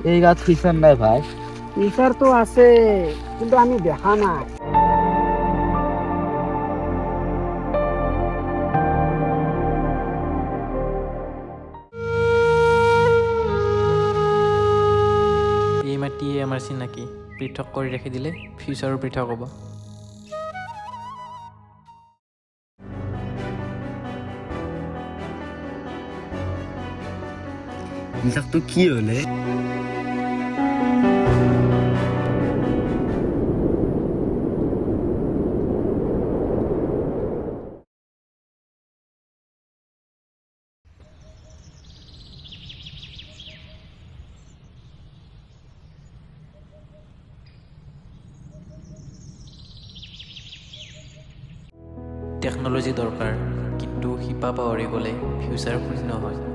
এই গাছ ফিচাৰ নাই ভাই। ফিচাৰ তো আছে, কিন্তু আমি দেখা নাই। এই মাটিয়ে আমাৰ চিনাকি, পৃথক কৰি ৰাখি দিলে ফিউচাৰো পৃথক হ'ব। হিচাপটো কি হলে? টেকন'লজি দৰকাৰ, কিন্তু শিপা পাহৰি গ'লে ফিউচাৰ শূন্য হয়।